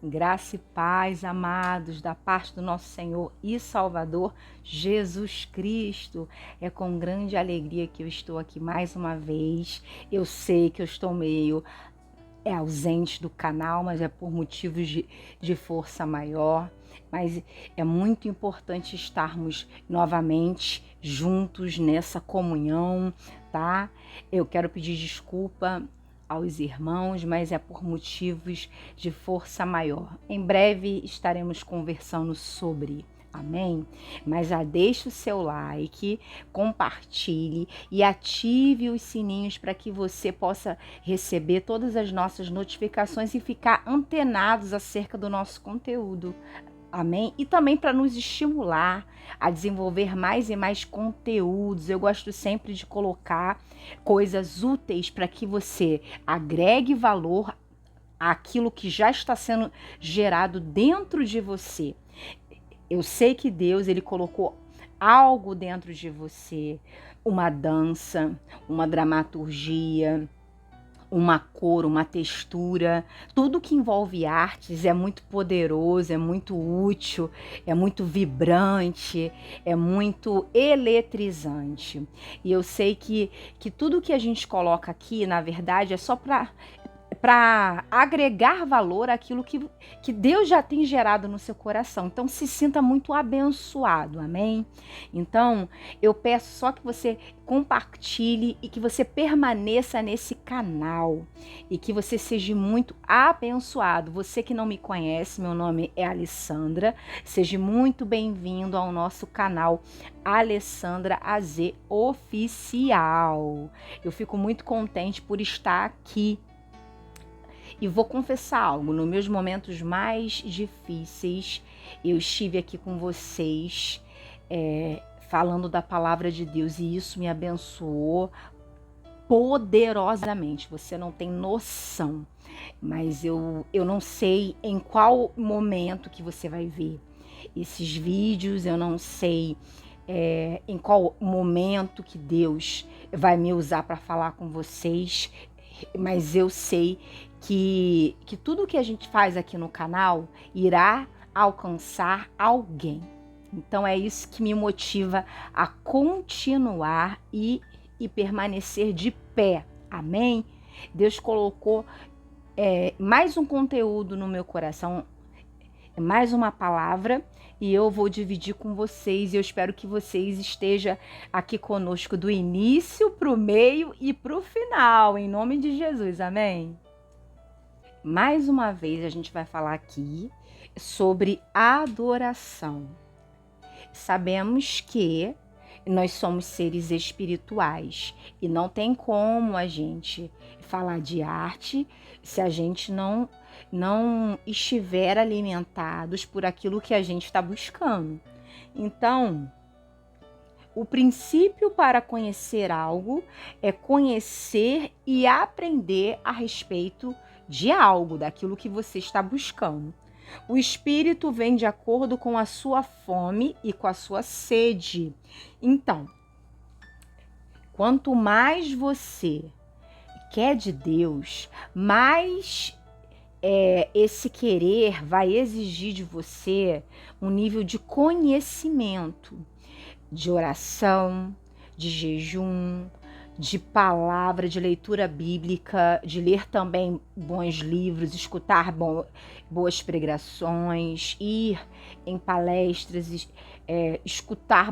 Graça e paz, amados, da parte do nosso Senhor e Salvador Jesus Cristo. É com grande alegria que eu estou aqui mais uma vez. Eu sei que eu estou meio ausente do canal, mas é por motivos de força maior. Mas é muito importante estarmos novamente juntos nessa comunhão, tá? Eu quero pedir desculpa aos irmãos, mas é por motivos de força maior. Em breve estaremos conversando sobre, amém? Mas já deixe o seu like, compartilhe e ative os sininhos para que você possa receber todas as nossas notificações e ficar antenados acerca do nosso conteúdo. Amém? E também para nos estimular a desenvolver mais e mais conteúdos. Eu gosto sempre de colocar coisas úteis para que você agregue valor àquilo que já está sendo gerado dentro de você. Eu sei que Deus, ele colocou algo dentro de você, uma dança, uma dramaturgia, uma cor, uma textura, tudo que envolve artes é muito poderoso, é muito útil, é muito vibrante, é muito eletrizante. E eu sei que tudo que a gente coloca aqui, na verdade, é só para agregar valor àquilo que Deus já tem gerado no seu coração. Então, se sinta muito abençoado, amém? Então, eu peço só que você compartilhe e que você permaneça nesse canal e que você seja muito abençoado. Você que não me conhece, meu nome é Alessandra, seja muito bem-vindo ao nosso canal Alessandra AZ Oficial. Eu fico muito contente por estar aqui. E vou confessar algo, nos meus momentos mais difíceis, eu estive aqui com vocês, falando da palavra de Deus, e isso me abençoou poderosamente. Você não tem noção, mas eu não sei em qual momento que você vai ver esses vídeos, eu não sei em qual momento que Deus vai me usar para falar com vocês, mas eu sei que tudo que a gente faz aqui no canal irá alcançar alguém. Então é isso que me motiva a continuar e permanecer de pé. Amém? Deus colocou mais um conteúdo no meu coração, mais uma palavra, e eu vou dividir com vocês, e eu espero que vocês estejam aqui conosco do início para o meio e para o final, em nome de Jesus, amém? Mais uma vez a gente vai falar aqui sobre adoração. Sabemos que nós somos seres espirituais e não tem como a gente falar de arte se a gente não estiver alimentados por aquilo que a gente está buscando. Então, o princípio para conhecer algo é conhecer e aprender a respeito de algo, daquilo que você está buscando. O espírito vem de acordo com a sua fome e com a sua sede. Então, quanto mais você quer de Deus, mais esse querer vai exigir de você um nível de conhecimento, de oração, de jejum, de palavra, de leitura bíblica, de ler também bons livros, escutar boas pregações, ir em palestras, escutar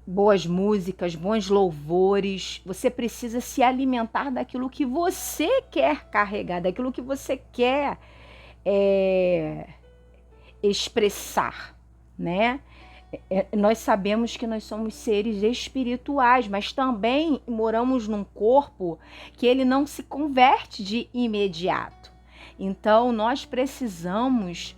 boas músicas, bons louvores. Você precisa se alimentar daquilo que você quer carregar, daquilo que você quer expressar, né? Nós sabemos que nós somos seres espirituais, mas também moramos num corpo que ele não se converte de imediato. Então, nós precisamos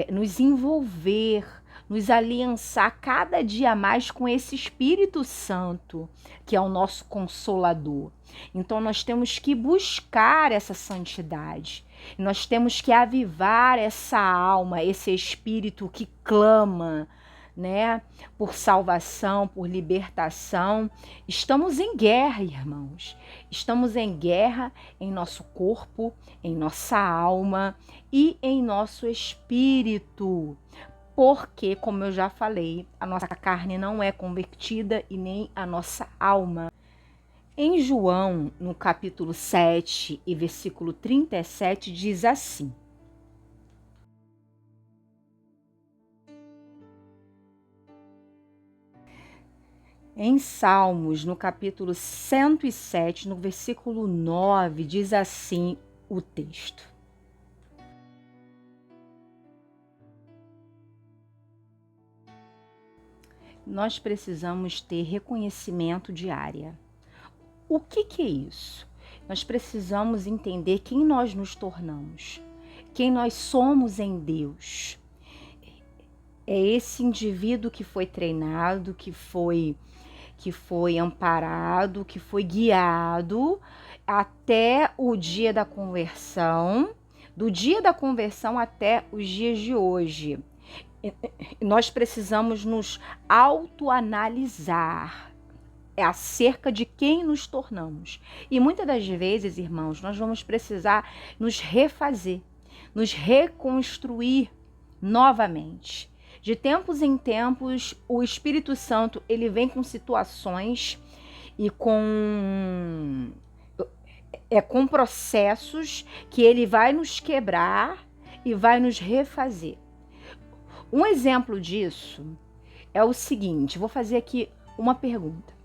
nos envolver, nos aliançar cada dia mais com esse Espírito Santo, que é o nosso Consolador. Então, nós temos que buscar essa santidade. Nós temos que avivar essa alma, esse espírito que clama, né, por salvação, por libertação. Estamos em guerra, irmãos. Estamos em guerra em nosso corpo, em nossa alma e em nosso espírito. Porque, como eu já falei, a nossa carne não é convertida e nem a nossa alma. Em João, no capítulo 7 e versículo 37, diz assim: Em Salmos, no capítulo 107, no versículo 9, diz assim o texto: Nós precisamos ter reconhecimento diário. O que é isso? Nós precisamos entender quem nós nos tornamos, quem nós somos em Deus. É esse indivíduo que foi treinado, que foi amparado, que foi guiado até o dia da conversão, do dia da conversão até os dias de hoje. Nós precisamos nos autoanalisar acerca de quem nos tornamos. E muitas das vezes, irmãos, nós vamos precisar nos refazer, nos reconstruir novamente. De tempos em tempos, o Espírito Santo, ele vem com situações e com processos que ele vai nos quebrar e vai nos refazer. Um exemplo disso é o seguinte, vou fazer aqui uma pergunta.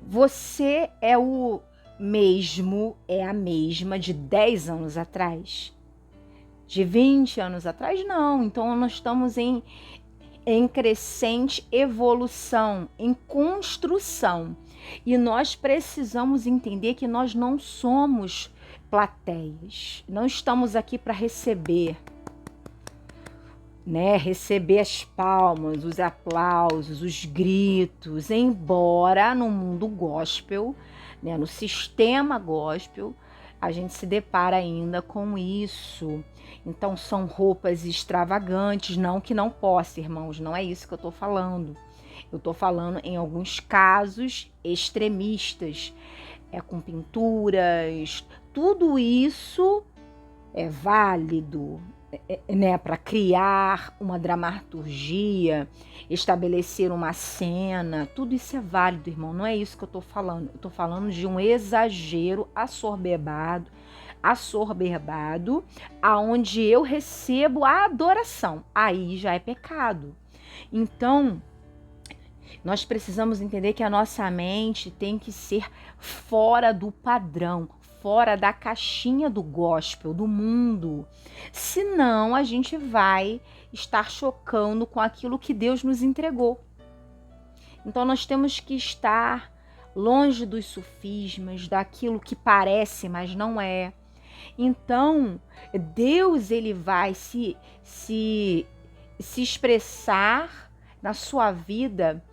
Você é o mesmo, é a mesma de 10 anos atrás? De 20 anos atrás? Não. Então, nós estamos em crescente evolução, em construção. E nós precisamos entender que nós não somos plateias. Não estamos aqui para receber, né? Receber as palmas, os aplausos, os gritos. Embora no mundo gospel, né, no sistema gospel, a gente se depara ainda com isso. Então são roupas extravagantes, não que não possa, irmãos, não é isso que eu estou falando. Eu estou falando em alguns casos extremistas, com pinturas, tudo isso é válido, né, para criar uma dramaturgia, estabelecer uma cena, tudo isso é válido, irmão, não é isso que eu estou falando. Eu estou falando de um exagero assoberbado, aonde eu recebo a adoração, aí já é pecado. Então, nós precisamos entender que a nossa mente tem que ser fora do padrão, fora da caixinha do gospel, do mundo. Senão, a gente vai estar chocando com aquilo que Deus nos entregou. Então, nós temos que estar longe dos sofismas, daquilo que parece, mas não é. Então, Deus, ele vai se expressar na sua vida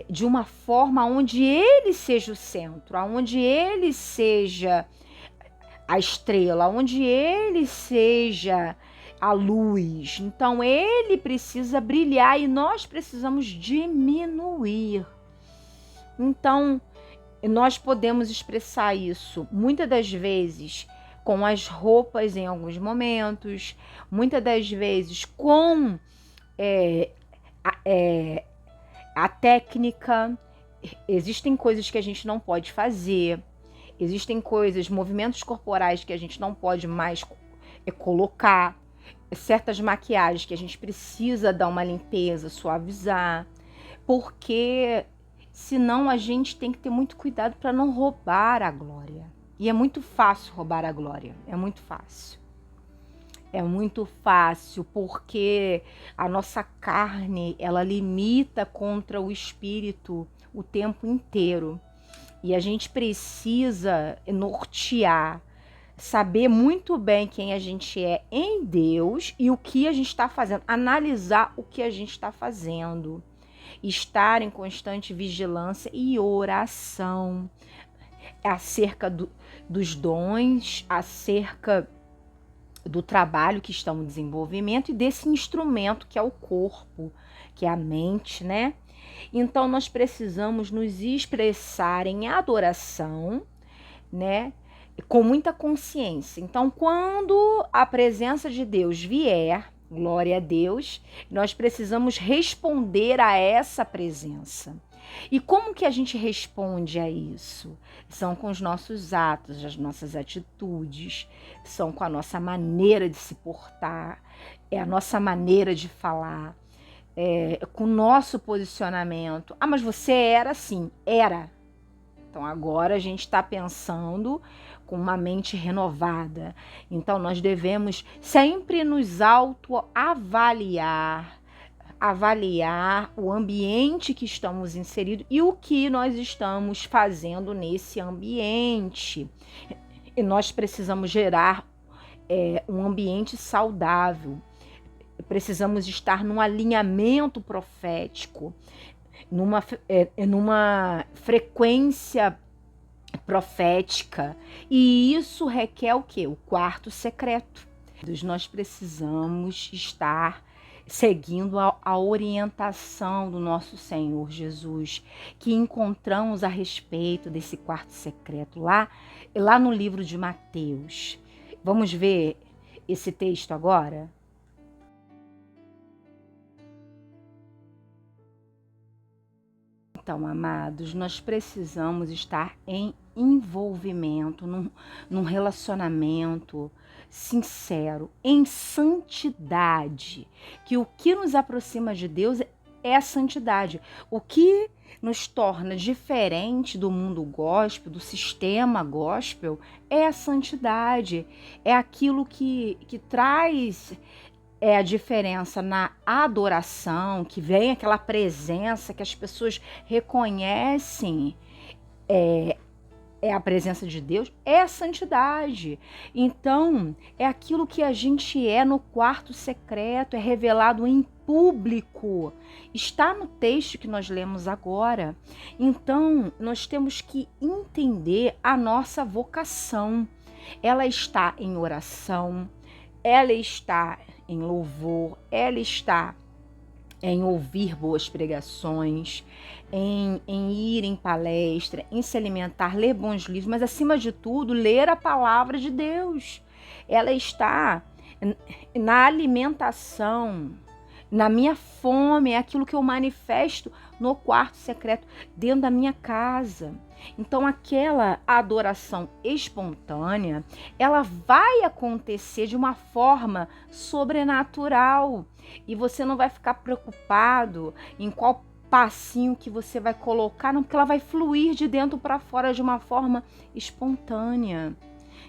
de uma forma onde ele seja o centro, onde ele seja a estrela, onde ele seja a luz. Então, ele precisa brilhar e nós precisamos diminuir. Então, nós podemos expressar isso muitas das vezes com as roupas em alguns momentos, muitas das vezes com a técnica. Existem coisas que a gente não pode fazer, existem coisas, movimentos corporais que a gente não pode mais colocar, certas maquiagens que a gente precisa dar uma limpeza, suavizar, porque senão a gente tem que ter muito cuidado para não roubar a glória. E é muito fácil roubar a glória, é muito fácil. É muito fácil porque a nossa carne, ela limita contra o espírito o tempo inteiro. E a gente precisa nortear, saber muito bem quem a gente é em Deus e o que a gente está fazendo, analisar o que a gente está fazendo, estar em constante vigilância e oração acerca dos dons, acerca do trabalho que estão em desenvolvimento e desse instrumento que é o corpo, que é a mente, né? Então nós precisamos nos expressar em adoração, né? Com muita consciência. Então, quando a presença de Deus vier, glória a Deus, nós precisamos responder a essa presença. E como que a gente responde a isso? São com os nossos atos, as nossas atitudes, são com a nossa maneira de se portar, é a nossa maneira de falar, com o nosso posicionamento. Ah, mas você era assim. Era. Então agora a gente está pensando com uma mente renovada. Então nós devemos sempre nos autoavaliar, avaliar o ambiente que estamos inseridos e o que nós estamos fazendo nesse ambiente. E nós precisamos gerar um ambiente saudável. Precisamos estar num alinhamento profético, numa frequência profética. E isso requer o quê? O quarto secreto. Nós precisamos estar seguindo a orientação do nosso Senhor Jesus, que encontramos a respeito desse quarto secreto lá no livro de Mateus. Vamos ver esse texto agora? Então, amados, nós precisamos estar em envolvimento, num relacionamento sincero, em santidade. Que o que nos aproxima de Deus é a santidade. O que nos torna diferente do mundo gospel, do sistema gospel, é a santidade. É aquilo que traz a diferença na adoração, que vem aquela presença que as pessoas reconhecem, é a presença de Deus, é a santidade. Então, é aquilo que a gente é no quarto secreto, é revelado em público. Está no texto que nós lemos agora. Então, nós temos que entender a nossa vocação. Ela está em oração, ela está em louvor, ela está em ouvir boas pregações, em ir em palestra, em se alimentar, ler bons livros, mas acima de tudo, ler a palavra de Deus. Ela está na alimentação, na minha fome, é aquilo que eu manifesto no quarto secreto, dentro da minha casa. Então, aquela adoração espontânea, ela vai acontecer de uma forma sobrenatural. E você não vai ficar preocupado em qual passinho que você vai colocar, não, porque ela vai fluir de dentro para fora de uma forma espontânea.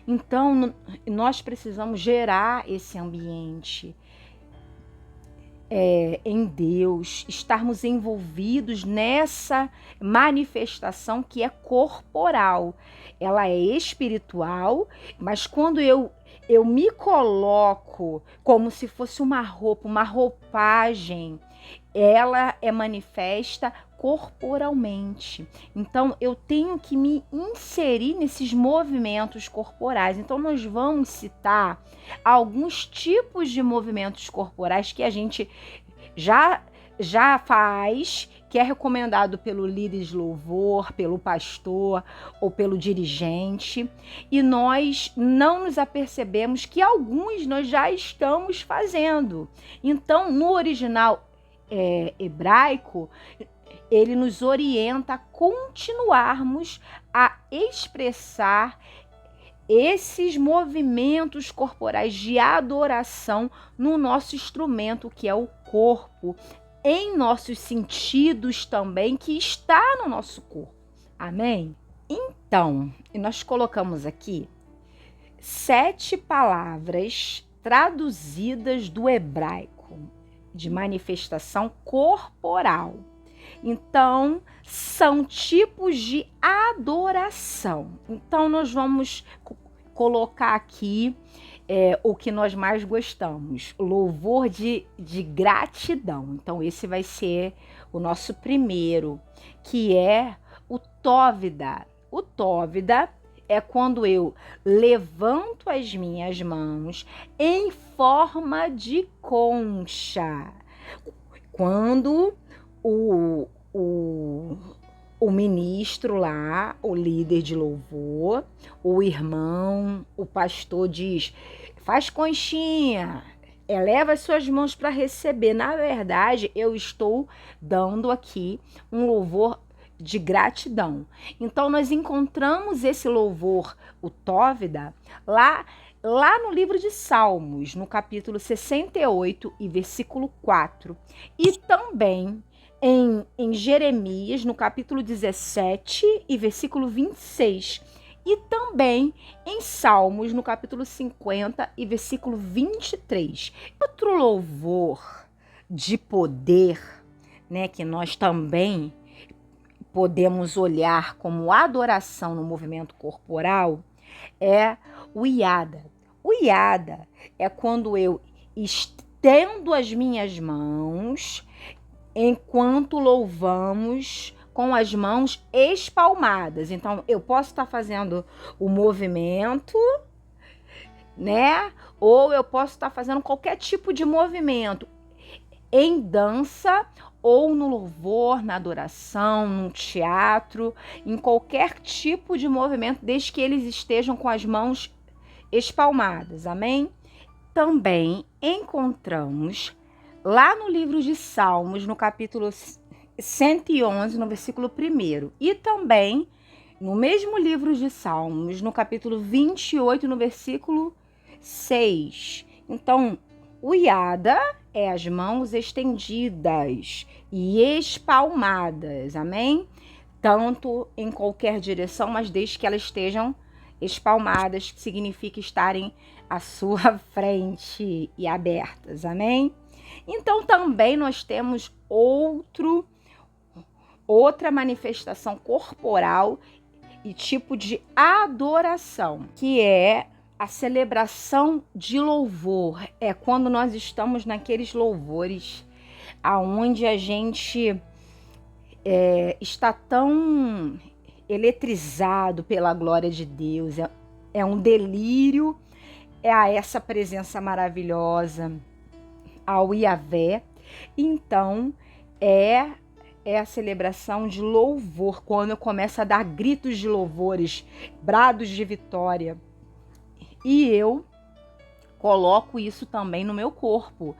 Então, nós precisamos gerar esse ambiente em Deus, estarmos envolvidos nessa manifestação que é corporal. Ela é espiritual, mas quando eu me coloco como se fosse uma roupa, uma roupagem, ela é manifesta corporalmente. Então, eu tenho que me inserir nesses movimentos corporais. Então, nós vamos citar alguns tipos de movimentos corporais que a gente já faz, que é recomendado pelo líder de louvor, pelo pastor ou pelo dirigente, e nós não nos apercebemos que alguns nós já estamos fazendo. Então, no original hebraico, ele nos orienta a continuarmos a expressar esses movimentos corporais de adoração no nosso instrumento, que é o corpo, em nossos sentidos também, que está no nosso corpo. Amém? Então, nós colocamos aqui 7 palavras traduzidas do hebraico, de manifestação corporal. Então, são tipos de adoração. Então, nós vamos colocar aqui o que nós mais gostamos, louvor de gratidão. Então, esse vai ser o nosso primeiro, que é o Tovida. O Tovida é quando eu levanto as minhas mãos em forma de concha. Quando o ministro lá, o líder de louvor, o irmão, o pastor diz, faz conchinha, eleva as suas mãos para receber. Na verdade, eu estou dando aqui um louvor de gratidão. Então, nós encontramos esse louvor, o Tóvida, lá no livro de Salmos, no capítulo 68 e versículo 4. E também em Jeremias, no capítulo 17 e versículo 26. E também em Salmos, no capítulo 50 e versículo 23. Outro louvor de poder, né, que nós também podemos olhar como adoração no movimento corporal, é o iada. O iada é quando eu estendo as minhas mãos enquanto louvamos com as mãos espalmadas. Então, eu posso estar fazendo o movimento, né? Ou eu posso estar fazendo qualquer tipo de movimento em dança ou no louvor, na adoração, no teatro, em qualquer tipo de movimento, desde que eles estejam com as mãos espalmadas, amém? Também encontramos lá no livro de Salmos, no capítulo 111, no versículo 1, e também no mesmo livro de Salmos, no capítulo 28, no versículo 6. Então, o iada é as mãos estendidas e espalmadas, amém? Tanto em qualquer direção, mas desde que elas estejam espalmadas, que significa estarem à sua frente e abertas, amém? Então também nós temos outra manifestação corporal e tipo de adoração, que é a celebração de louvor. É quando nós estamos naqueles louvores aonde a gente está tão eletrizado pela glória de Deus, é um delírio, é a essa presença maravilhosa, ao Iavé. Então, é a celebração de louvor, quando eu começo a dar gritos de louvores, brados de vitória. E eu coloco isso também no meu corpo.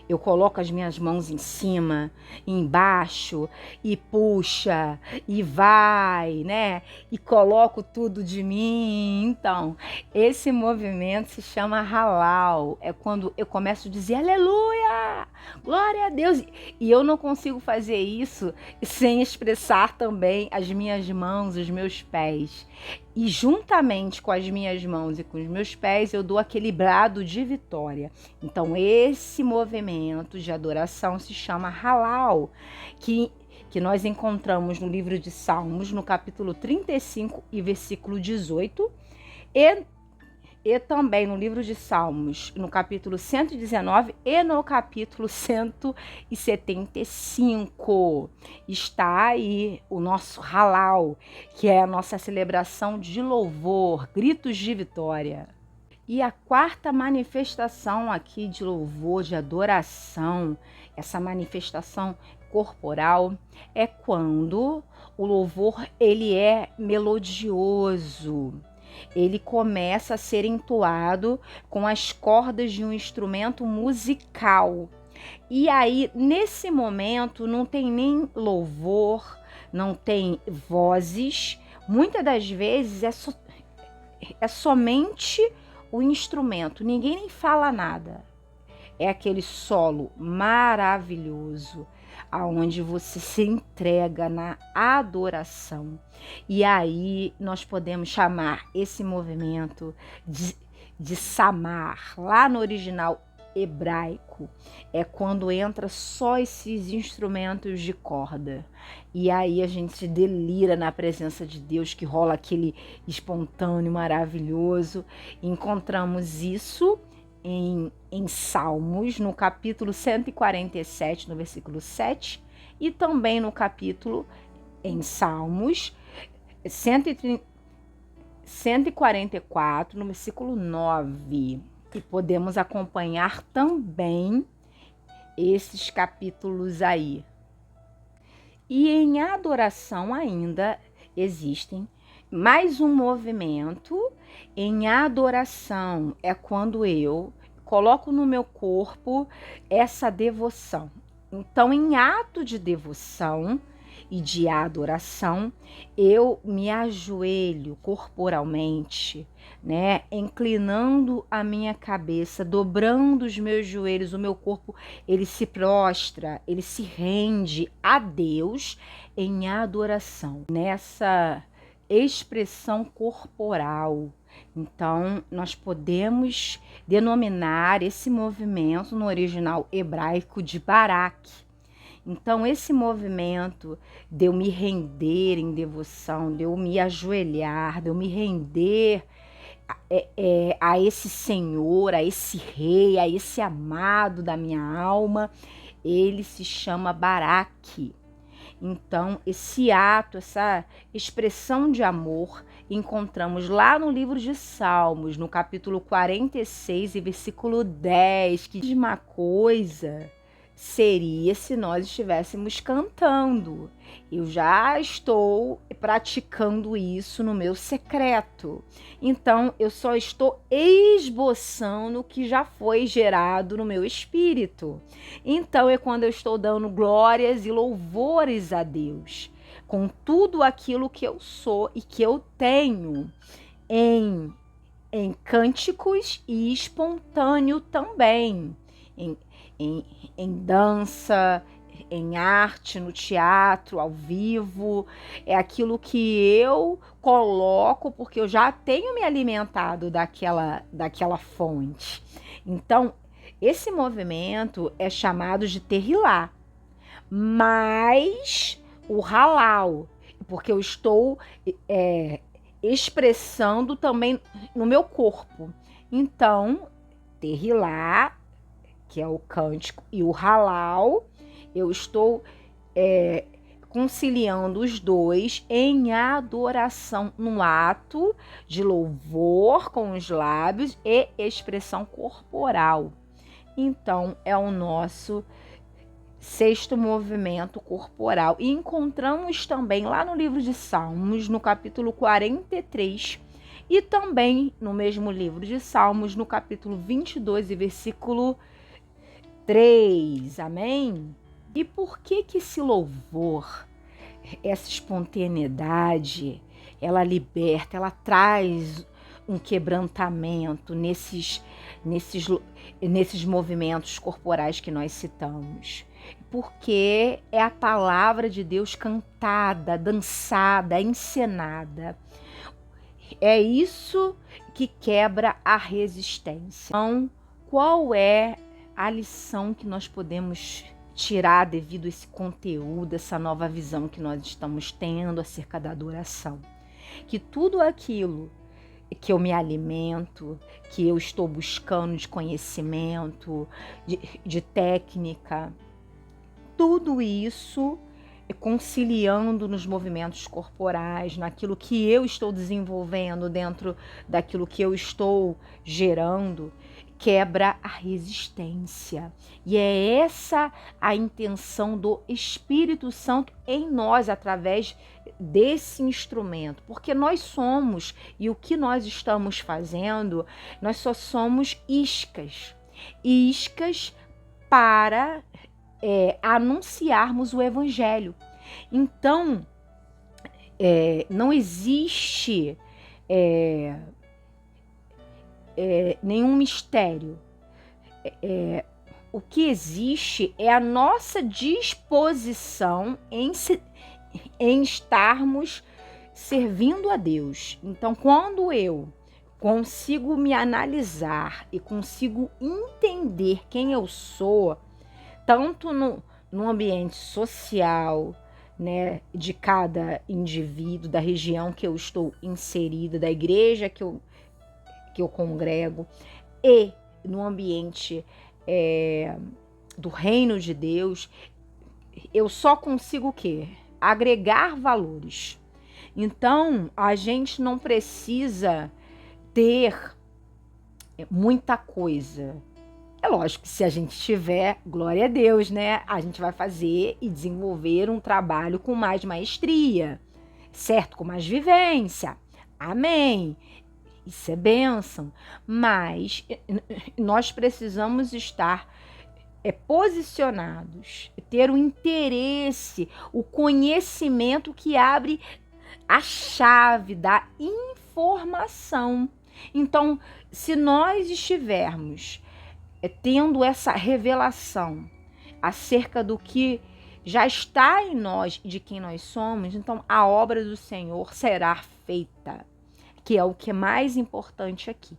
Eu coloco as minhas mãos em cima, embaixo, e puxa, e vai, né? E coloco tudo de mim. Então, esse movimento se chama halal. É quando eu começo a dizer aleluia, glória a Deus. E eu não consigo fazer isso sem expressar também as minhas mãos, os meus pés. E juntamente com as minhas mãos e com os meus pés, eu dou aquele brado de vitória. Então, esse movimento de adoração se chama halal, que nós encontramos no livro de Salmos, no capítulo 35 e versículo 18, e também no livro de Salmos, no capítulo 119 e no capítulo 175. Está aí o nosso halal, que é a nossa celebração de louvor, gritos de vitória. E a quarta manifestação aqui de louvor, de adoração, essa manifestação corporal, é quando o louvor ele é melodioso. Ele começa a ser entoado com as cordas de um instrumento musical. E aí, nesse momento, não tem nem louvor, não tem vozes. Muitas das vezes é somente o instrumento, ninguém nem fala nada. É aquele solo maravilhoso, aonde você se entrega na adoração. E aí nós podemos chamar esse movimento de samar. Lá no original hebraico, é quando entra só esses instrumentos de corda. E aí a gente se delira na presença de Deus, que rola aquele espontâneo maravilhoso. Encontramos isso em Salmos, no capítulo 147, no versículo 7, e também no capítulo, em Salmos, 144, no versículo 9. E podemos acompanhar também esses capítulos aí. E em adoração ainda existem mais um movimento. Em adoração é quando eu coloco no meu corpo essa devoção. Então, em ato de devoção e de adoração, eu me ajoelho corporalmente, né? Inclinando a minha cabeça, dobrando os meus joelhos, o meu corpo, ele se prostra, ele se rende a Deus em adoração, nessa expressão corporal. Então, nós podemos denominar esse movimento no original hebraico de Barak. Então, esse movimento de eu me render em devoção, de eu me ajoelhar, de eu me render a esse Senhor, a esse Rei, a esse amado da minha alma, ele se chama Barak. Então, esse ato, essa expressão de amor, encontramos lá no livro de Salmos, no capítulo 46 e versículo 10, que diz uma coisa seria se nós estivéssemos cantando. Eu já estou praticando isso no meu secreto. Então, eu só estou esboçando o que já foi gerado no meu espírito. Então, é quando eu estou dando glórias e louvores a Deus, com tudo aquilo que eu sou e que eu tenho em cânticos e espontâneo também, em dança, em arte, no teatro, ao vivo. É aquilo que eu coloco porque eu já tenho me alimentado daquela fonte. Então, esse movimento é chamado de terrilá, mas o halal, porque eu estou expressando também no meu corpo. Então, terrilá, que é o cântico, e o halal, eu estou conciliando os dois em adoração, no ato de louvor com os lábios e expressão corporal. Então, é o nosso sexto movimento corporal. E encontramos também lá no livro de Salmos, no capítulo 43, e também no mesmo livro de Salmos, no capítulo 22 e versículo 3. Amém? E por que esse louvor, essa espontaneidade, ela liberta, ela traz um quebrantamento nesses movimentos corporais que nós citamos? Porque é a palavra de Deus cantada, dançada, encenada. É isso que quebra a resistência. Então, qual é a lição que nós podemos tirar devido a esse conteúdo, essa nova visão que nós estamos tendo acerca da adoração? Que tudo aquilo que eu me alimento, que eu estou buscando de conhecimento, de técnica, tudo isso conciliando nos movimentos corporais, naquilo que eu estou desenvolvendo dentro daquilo que eu estou gerando, quebra a resistência. E é essa a intenção do Espírito Santo em nós, através desse instrumento. Porque nós somos, e o que nós estamos fazendo, nós só somos iscas. Iscas para anunciarmos o Evangelho. Então, não existe nenhum mistério. O que existe é a nossa disposição em estarmos servindo a Deus. Então, quando eu consigo me analisar e consigo entender quem eu sou, tanto no ambiente social, né, de cada indivíduo, da região que eu estou inserida, da igreja que eu congrego, e no ambiente do reino de Deus, eu só consigo o quê? Agregar valores. Então, a gente não precisa ter muita coisa. É lógico que se a gente tiver, glória a Deus, né? A gente vai fazer e desenvolver um trabalho com mais maestria, certo? Com mais vivência. Amém. Isso é bênção. Mas nós precisamos estar posicionados, ter o interesse, o conhecimento que abre a chave da informação. Então, se nós estivermos tendo essa revelação acerca do que já está em nós e de quem nós somos, então a obra do Senhor será feita, que é o que é mais importante aqui.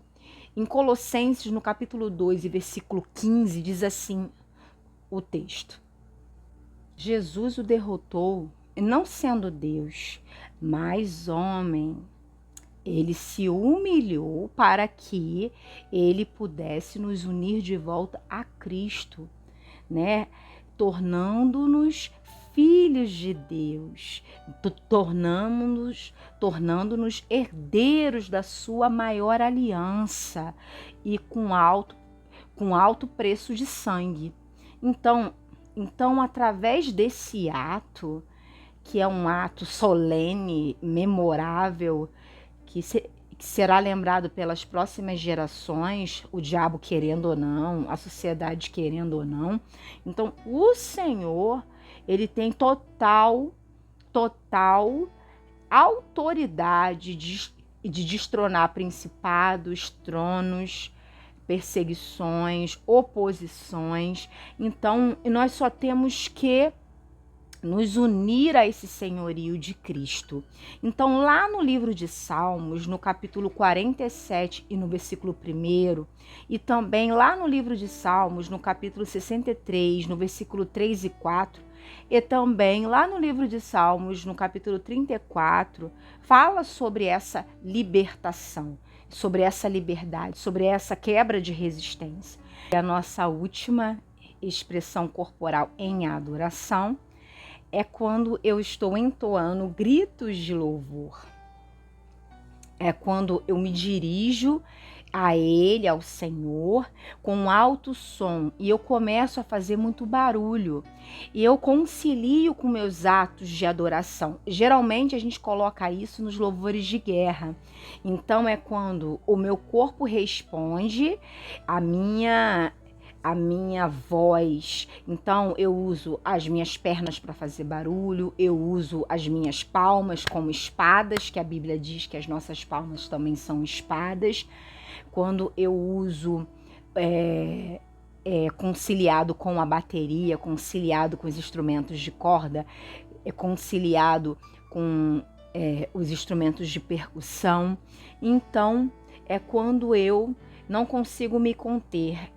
Em Colossenses, no capítulo 2 e versículo 15, diz assim o texto: Jesus o derrotou, não sendo Deus, mas homem. Ele se humilhou para que ele pudesse nos unir de volta a Cristo, né? Tornando-nos filhos de Deus, tornando-nos herdeiros da sua maior aliança e com alto preço de sangue. Então, através desse ato, que é um ato solene, memorável, que será lembrado pelas próximas gerações, o diabo querendo ou não, a sociedade querendo ou não. Então, o Senhor, ele tem total autoridade de destronar principados, tronos, perseguições, oposições. Então, nós só temos que nos unir a esse senhorio de Cristo. Então, lá no livro de Salmos, no capítulo 47 e no versículo 1, e também lá no livro de Salmos, no capítulo 63, no versículo 3 e 4, e também lá no livro de Salmos, no capítulo 34, fala sobre essa libertação, sobre essa liberdade, sobre essa quebra de resistência. E a nossa última expressão corporal em adoração é quando eu estou entoando gritos de louvor. É quando eu me dirijo a Ele, ao Senhor, com alto som, e eu começo a fazer muito barulho. E eu concilio com meus atos de adoração. Geralmente a gente coloca isso nos louvores de guerra. Então é quando o meu corpo responde a minha voz. Então eu uso as minhas pernas para fazer barulho, eu uso as minhas palmas como espadas, que a Bíblia diz que as nossas palmas também são espadas. Quando eu uso conciliado com a bateria, conciliado com os instrumentos de corda, conciliado com os instrumentos de percussão. Então é quando eu não consigo me conter,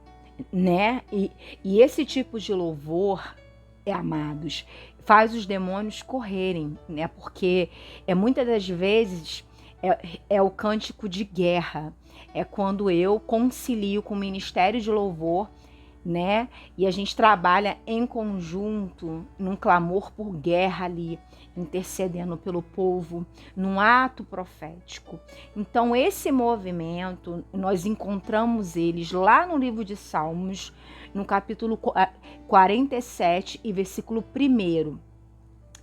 né? E esse tipo de louvor, amados, faz os demônios correrem, né? Porque muitas das vezes é o cântico de guerra, é quando eu concilio com o ministério de louvor, né? E a gente trabalha em conjunto, num clamor por guerra ali, intercedendo pelo povo, num ato profético. Então, esse movimento, nós encontramos eles lá no livro de Salmos, no capítulo 47 e versículo 1.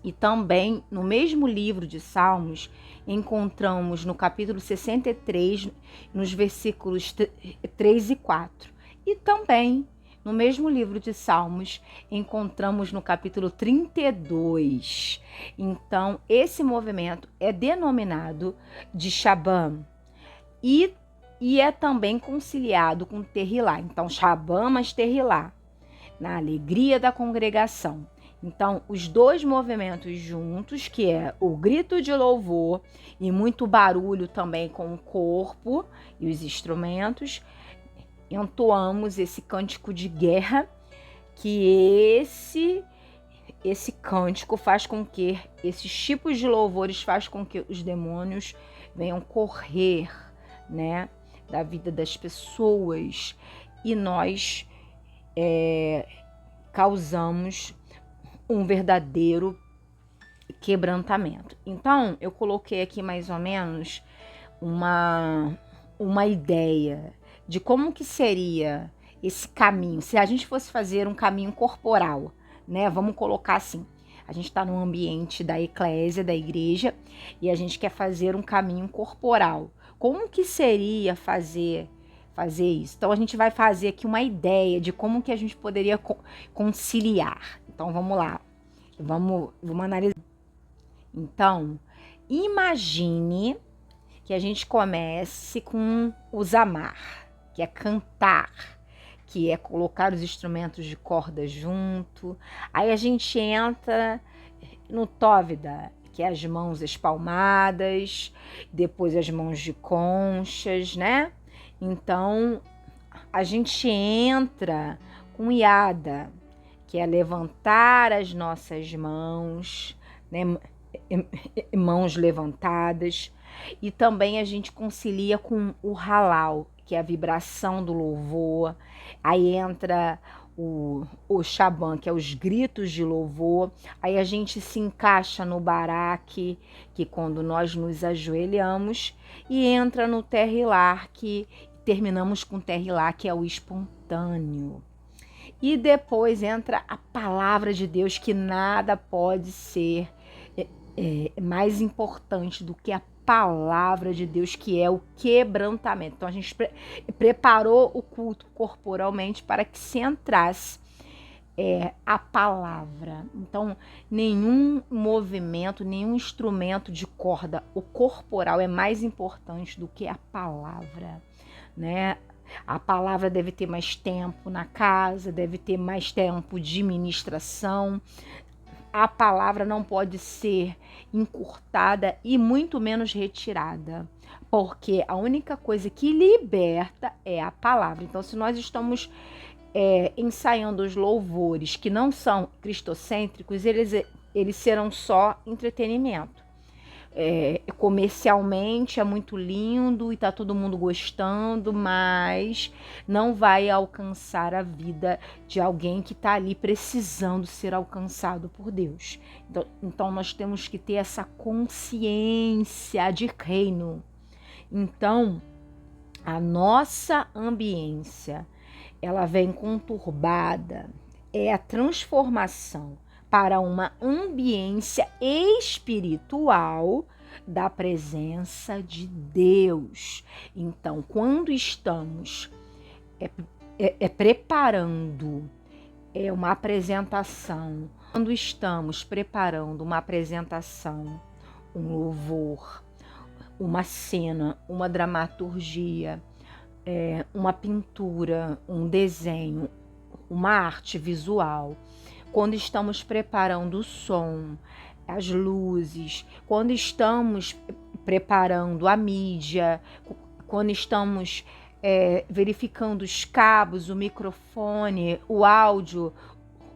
E também, no mesmo livro de Salmos, encontramos no capítulo 63, nos versículos 3 e 4. E também, no mesmo livro de Salmos, encontramos no capítulo 32. Então, esse movimento é denominado de Shabam e é também conciliado com Terrilá. Então, Shabam mais Terrilá, na alegria da congregação. Então, os dois movimentos juntos, que é o grito de louvor e muito barulho também com o corpo e os instrumentos, entoamos esse cântico de guerra, que esse cântico faz com que esses tipos de louvores faz com que os demônios venham correr, né, da vida das pessoas, e nós causamos um verdadeiro quebrantamento. Então, eu coloquei aqui mais ou menos uma ideia de como que seria esse caminho, se a gente fosse fazer um caminho corporal, né? Vamos colocar assim, a gente está no ambiente da eclésia, da igreja, e a gente quer fazer um caminho corporal. Como que seria fazer isso? Então, a gente vai fazer aqui uma ideia de como que a gente poderia conciliar. Então, vamos lá. Vamos analisar. Então, imagine que a gente comece com o zamar, que é cantar, que é colocar os instrumentos de corda junto. Aí a gente entra no tovida, que é as mãos espalmadas, depois as mãos de conchas, né? Então, a gente entra com iada, que é levantar as nossas mãos, né? Mãos levantadas. E também a gente concilia com o halal, que é a vibração do louvor. Aí entra o Shaban, que é os gritos de louvor. Aí a gente se encaixa no baraque, que quando nós nos ajoelhamos, e entra no terrilar, que terminamos com o terrilar, que é o espontâneo. E depois entra a palavra de Deus, que nada pode ser mais importante do que a palavra de Deus, que é o quebrantamento. Então a gente preparou o culto corporalmente para que se entrasse a palavra. Então, nenhum movimento, nenhum instrumento de corda, o corporal é mais importante do que a palavra, né? A palavra deve ter mais tempo na casa, deve ter mais tempo de ministração. A palavra não pode ser encurtada e muito menos retirada, porque a única coisa que liberta é a palavra. Então, se nós estamos ensaiando os louvores que não são cristocêntricos, eles serão só entretenimento. Comercialmente é muito lindo e tá todo mundo gostando, mas não vai alcançar a vida de alguém que tá ali precisando ser alcançado por Deus. Então nós temos que ter essa consciência de reino. Então, a nossa ambiência, ela vem conturbada, é a transformação para uma ambiência espiritual da presença de Deus. Então, quando estamos preparando uma apresentação, quando estamos preparando uma apresentação, um louvor, uma cena, uma dramaturgia, uma pintura, um desenho, uma arte visual, quando estamos preparando o som, as luzes, quando estamos preparando a mídia, quando estamos verificando os cabos, o microfone, o áudio,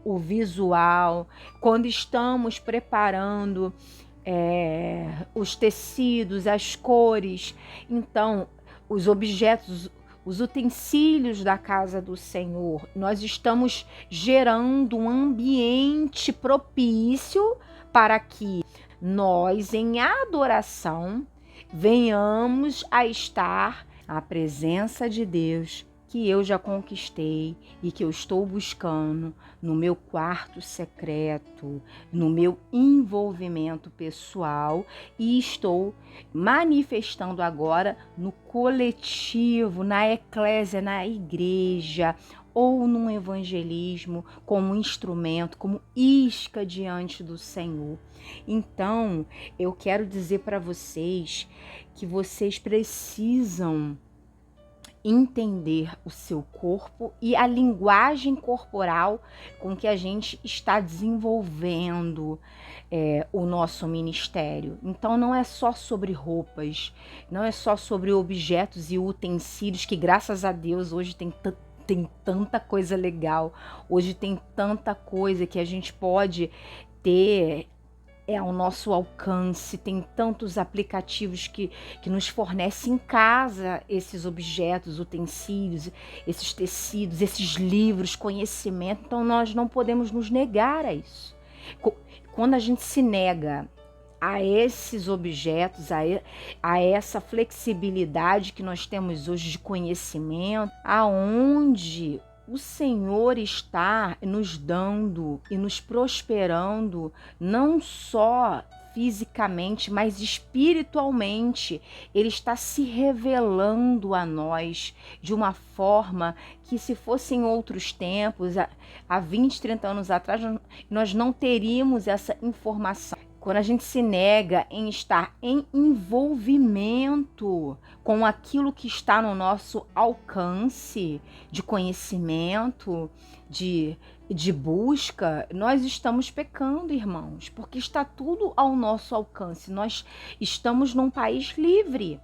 o visual, quando estamos preparando os tecidos, as cores, então os objetos, os utensílios da casa do Senhor, nós estamos gerando um ambiente propício para que nós, em adoração, venhamos a estar à presença de Deus, que eu já conquistei e que eu estou buscando no meu quarto secreto, no meu envolvimento pessoal, e estou manifestando agora no coletivo, na eclésia, na igreja, ou num evangelismo como instrumento, como isca diante do Senhor. Então, eu quero dizer para vocês que vocês precisam entender o seu corpo e a linguagem corporal com que a gente está desenvolvendo o nosso ministério. Então não é só sobre roupas, não é só sobre objetos e utensílios, que graças a Deus hoje tem tanta coisa legal, hoje tem tanta coisa que a gente pode ter ao nosso alcance, tem tantos aplicativos que nos fornecem em casa esses objetos, utensílios, esses tecidos, esses livros, conhecimento. Então nós não podemos nos negar a isso. quando a gente se nega a esses objetos, a essa flexibilidade que nós temos hoje de conhecimento, aonde o Senhor está nos dando e nos prosperando, não só fisicamente, mas espiritualmente. Ele está se revelando a nós de uma forma que, se fosse em outros tempos, há 20, 30 anos atrás, nós não teríamos essa informação. Quando a gente se nega em estar em envolvimento com aquilo que está no nosso alcance de conhecimento, de busca, nós estamos pecando, irmãos, porque está tudo ao nosso alcance. Nós estamos num país livre,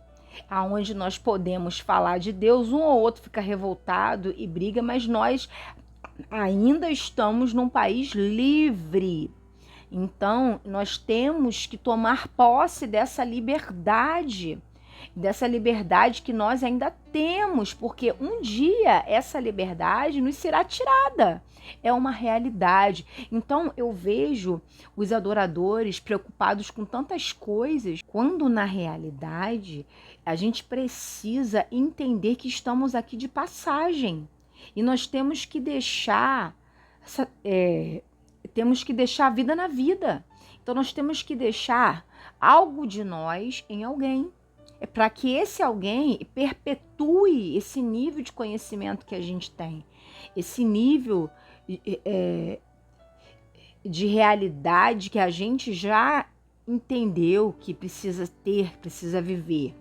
aonde nós podemos falar de Deus, um ou outro fica revoltado e briga, mas nós ainda estamos num país livre. Então, nós temos que tomar posse dessa liberdade que nós ainda temos, porque um dia essa liberdade nos será tirada. É uma realidade. Então, eu vejo os adoradores preocupados com tantas coisas, quando na realidade a gente precisa entender que estamos aqui de passagem. E nós temos que deixar a vida na vida. Então nós temos que deixar algo de nós em alguém. É para que esse alguém perpetue esse nível de conhecimento que a gente tem. Esse nível de realidade que a gente já entendeu que precisa ter, precisa viver.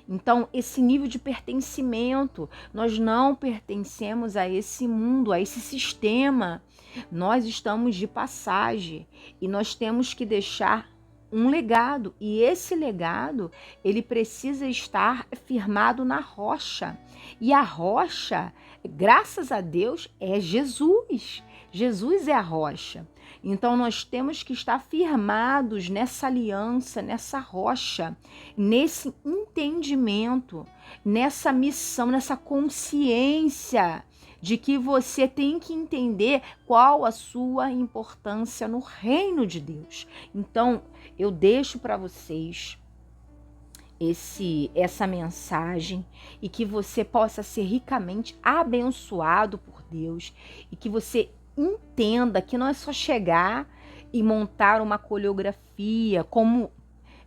Então, esse nível de pertencimento, nós não pertencemos a esse mundo, a esse sistema. Nós estamos de passagem e nós temos que deixar um legado. E esse legado, ele precisa estar firmado na rocha. E a rocha, graças a Deus, é Jesus. Jesus é a rocha. Então, nós temos que estar firmados nessa aliança, nessa rocha, nesse entendimento, nessa missão, nessa consciência de que você tem que entender qual a sua importância no reino de Deus. Então, eu deixo para vocês essa mensagem e que você possa ser ricamente abençoado por Deus e que você entenda que não é só chegar e montar uma coreografia, como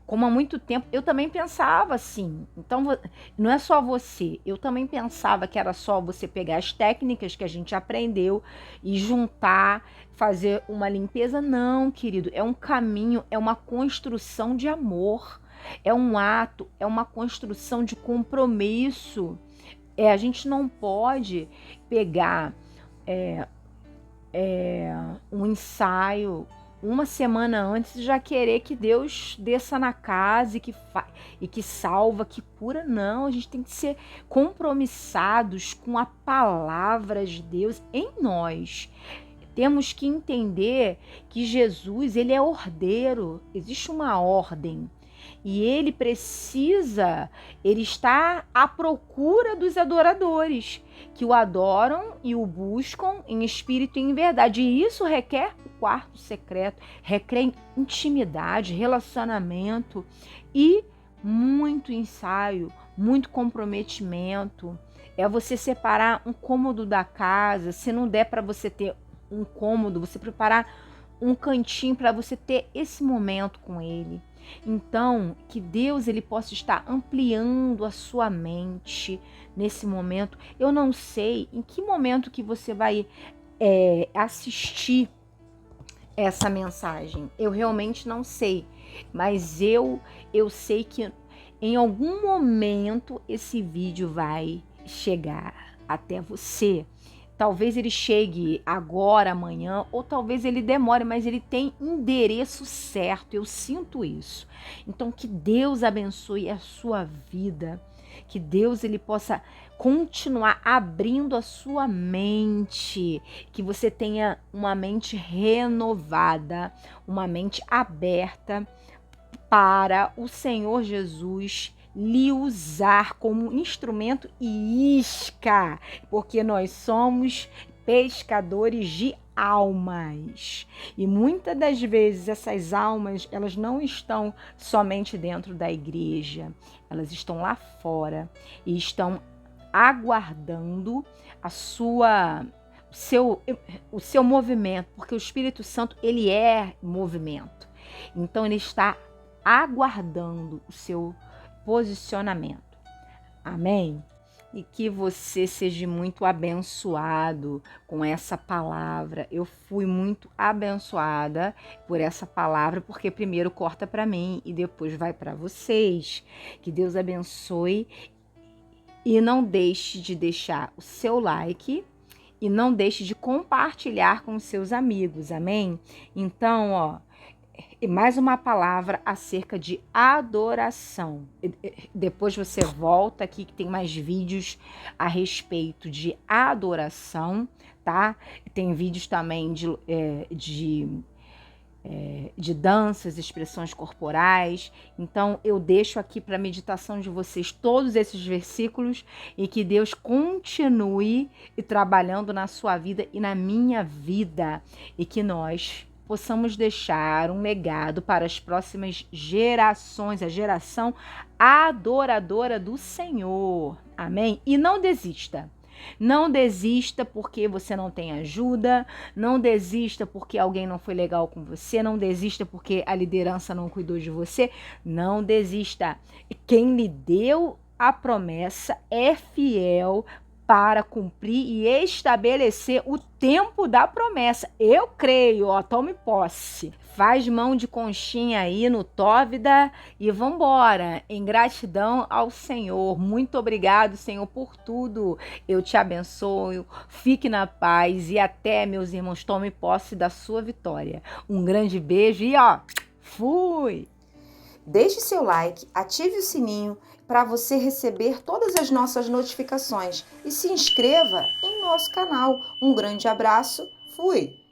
há muito tempo eu também pensava assim. Então, não é só você, eu também pensava que era só você pegar as técnicas que a gente aprendeu e juntar, fazer uma limpeza. Não, querido, é um caminho, é uma construção de amor, é um ato, é uma construção de compromisso. A gente não pode pegar um ensaio uma semana antes já querer que Deus desça na casa e que salva, que cura. Não, a gente tem que ser compromissados com a palavra de Deus em nós. Temos que entender que Jesus, ele é ordeiro, existe uma ordem. E ele está à procura dos adoradores, que o adoram e o buscam em espírito e em verdade. E isso requer o quarto secreto, requer intimidade, relacionamento e muito ensaio, muito comprometimento. É você separar um cômodo da casa, se não der para você ter um cômodo, você preparar um cantinho para você ter esse momento com ele. Então, que Deus ele possa estar ampliando a sua mente nesse momento. Eu não sei em que momento que você vai assistir essa mensagem. Eu realmente não sei, mas eu sei que em algum momento esse vídeo vai chegar até você. Talvez ele chegue agora, amanhã, ou talvez ele demore, mas ele tem endereço certo, eu sinto isso. Então, que Deus abençoe a sua vida, que Deus ele possa continuar abrindo a sua mente, que você tenha uma mente renovada, uma mente aberta para o Senhor Jesus lhe usar como instrumento e isca, porque nós somos pescadores de almas. E muitas das vezes essas almas, elas não estão somente dentro da igreja, elas estão lá fora e estão aguardando o seu movimento, porque o Espírito Santo, ele é movimento. Então ele está aguardando o seu posicionamento. Amém? E que você seja muito abençoado com essa palavra. Eu fui muito abençoada por essa palavra, porque primeiro corta para mim e depois vai para vocês. Que Deus abençoe e não deixe de deixar o seu like e não deixe de compartilhar com os seus amigos. Amém? Então, e mais uma palavra acerca de adoração. Depois você volta aqui que tem mais vídeos a respeito de adoração, tá? Tem vídeos também de danças, expressões corporais. Então eu deixo aqui para meditação de vocês todos esses versículos e que Deus continue trabalhando na sua vida e na minha vida e que nós possamos deixar um legado para as próximas gerações, a geração adoradora do Senhor. Amém? E não desista. Não desista porque você não tem ajuda, não desista porque alguém não foi legal com você, não desista porque a liderança não cuidou de você, não desista. Quem lhe deu a promessa é fiel para cumprir e estabelecer o tempo da promessa. Eu creio, tome posse. Faz mão de conchinha aí no Tóvida e vambora. Em gratidão ao Senhor. Muito obrigado, Senhor, por tudo. Eu te abençoo. Fique na paz e até, meus irmãos, tome posse da sua vitória. Um grande beijo e fui! Deixe seu like, ative o sininho para você receber todas as nossas notificações e se inscreva em nosso canal. Um grande abraço, fui!